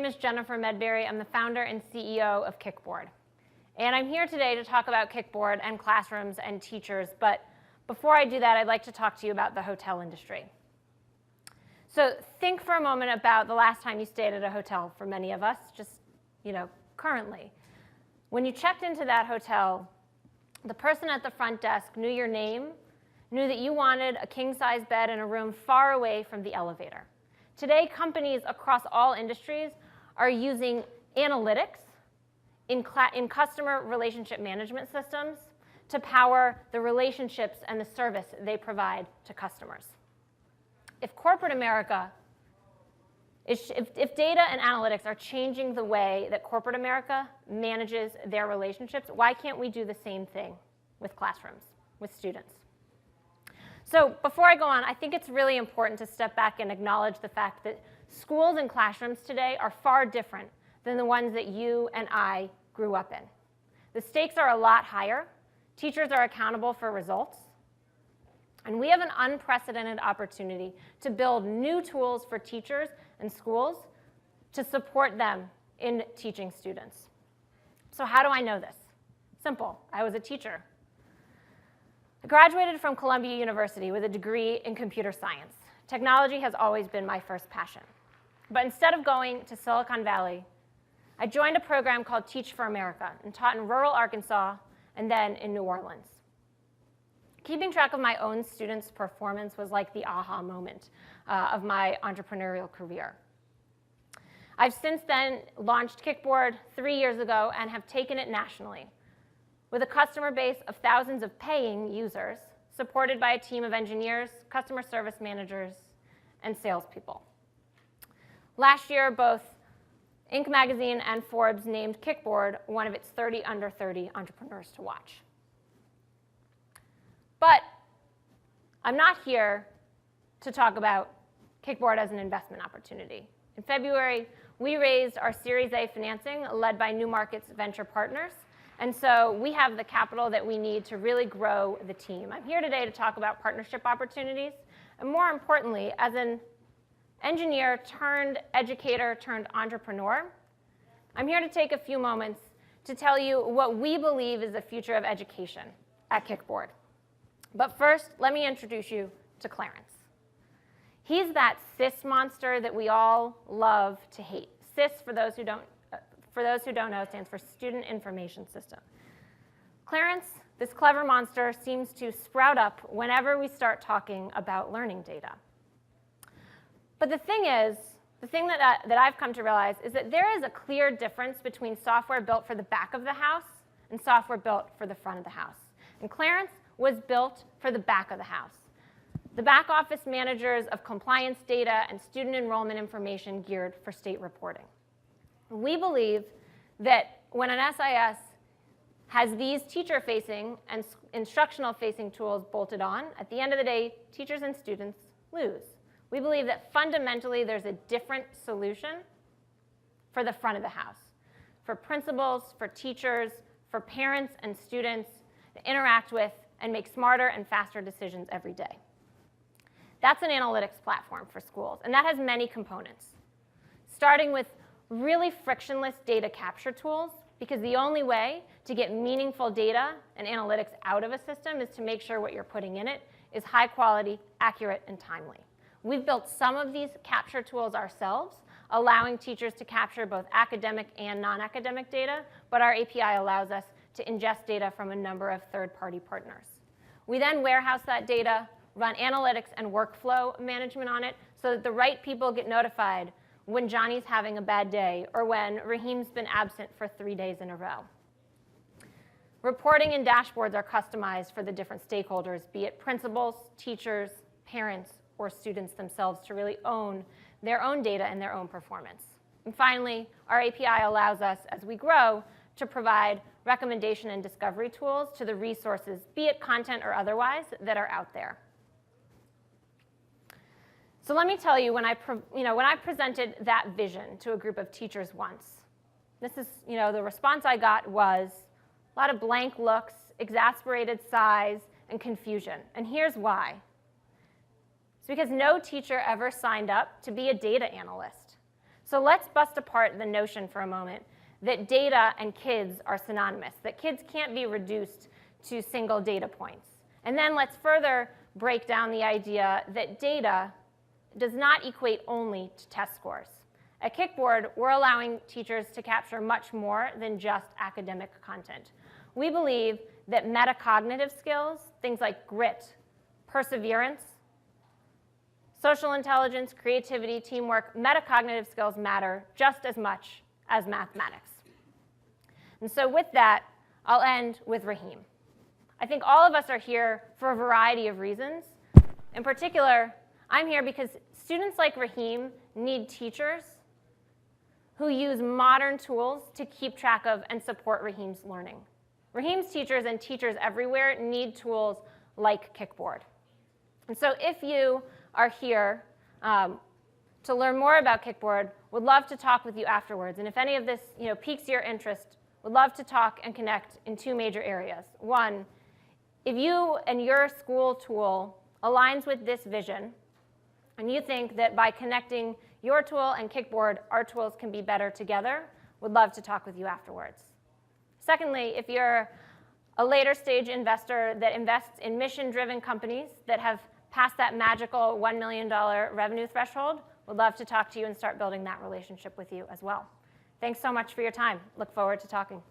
name is Jennifer Medberry. I'm the founder and CEO of KickBoard. And I'm here today to talk about KickBoard and classrooms and teachers. But before I do that, I'd like to talk to you about the hotel industry. So think for a moment about the last time you stayed at a hotel, for many of us, just currently. When you checked into that hotel, the person at the front desk knew your name, knew that you wanted a king-size bed in a room far away from the elevator. Today, companies across all industries are using analytics in customer relationship management systems to power the relationships and the service they provide to customers. If corporate America, if data and analytics are changing the way that corporate America manages their relationships, why can't we do the same thing with classrooms, with students? So before I go on, I think it's really important to step back and acknowledge the fact that schools and classrooms today are far different than the ones that you and I grew up in. The stakes are a lot higher. Teachers are accountable for results. And we have an unprecedented opportunity to build new tools for teachers and schools to support them in teaching students. So how do I know this? Simple. I was a teacher. I graduated from Columbia University with a degree in computer science. Technology has always been my first passion. But instead of going to Silicon Valley, I joined a program called Teach for America and taught in rural Arkansas and then in New Orleans. Keeping track of my own students' performance was like the aha moment of my entrepreneurial career. I've since then launched KickBoard 3 years ago and have taken it nationally, with a customer base of thousands of paying users, supported by a team of engineers, customer service managers, and salespeople. Last year, both Inc. magazine and Forbes named KickBoard one of its 30 under 30 entrepreneurs to watch. But I'm not here to talk about KickBoard as an investment opportunity. In February, we raised our Series A financing led by New Markets Venture Partners. And so we have the capital that we need to really grow the team. I'm here today to talk about partnership opportunities. And more importantly, as an engineer turned educator turned entrepreneur, I'm here to take a few moments to tell you what we believe is the future of education at KickBoard. But first, let me introduce you to Clarence. He's that SIS monster that we all love to hate. SIS, for those who don't know, stands for Student Information System. Clarence, this clever monster, seems to sprout up whenever we start talking about learning data. But the thing that I've come to realize is that there is a clear difference between software built for the back of the house and software built for the front of the house. And Clarence was built for the back of the house. The back office managers of compliance data and student enrollment information geared for state reporting. We believe that when an SIS has these teacher-facing and instructional-facing tools bolted on, at the end of the day, teachers and students lose. We believe that fundamentally there's a different solution for the front of the house, for principals, for teachers, for parents and students to interact with and make smarter and faster decisions every day. That's an analytics platform for schools, and that has many components, starting with really frictionless data capture tools, because the only way to get meaningful data and analytics out of a system is to make sure what you're putting in it is high quality, accurate, and timely. We've built some of these capture tools ourselves, allowing teachers to capture both academic and non-academic data, but our API allows us to ingest data from a number of third-party partners. We then warehouse that data, run analytics and workflow management on it so that the right people get notified when Johnny's having a bad day or when Raheem's been absent for 3 days in a row. Reporting and dashboards are customized for the different stakeholders, be it principals, teachers, parents, or students themselves, to really own their own data and their own performance. And finally, our API allows us, as we grow, to provide recommendation and discovery tools to the resources, be it content or otherwise, that are out there. So let me tell you, when I presented that vision to a group of teachers once, the response I got was a lot of blank looks, exasperated sighs, and confusion. And here's why. It's because no teacher ever signed up to be a data analyst. So let's bust apart the notion for a moment that data and kids are synonymous, that kids can't be reduced to single data points. And then let's further break down the idea that data does not equate only to test scores. At KickBoard, we're allowing teachers to capture much more than just academic content. We believe that metacognitive skills, things like grit, perseverance, social intelligence, creativity, teamwork, metacognitive skills matter just as much as mathematics. And so with that, I'll end with Raheem. I think all of us are here for a variety of reasons. In particular, I'm here because students like Raheem need teachers who use modern tools to keep track of and support Raheem's learning. Raheem's teachers and teachers everywhere need tools like KickBoard. And so if you are here to learn more about KickBoard, would love to talk with you afterwards. And if any of this piques your interest, would love to talk and connect in two major areas. One, if you and your school tool aligns with this vision, and you think that by connecting your tool and KickBoard, our tools can be better together, would love to talk with you afterwards. Secondly, if you're a later stage investor that invests in mission-driven companies that have passed that magical $1 million revenue threshold, would love to talk to you and start building that relationship with you as well. Thanks so much for your time. Look forward to talking.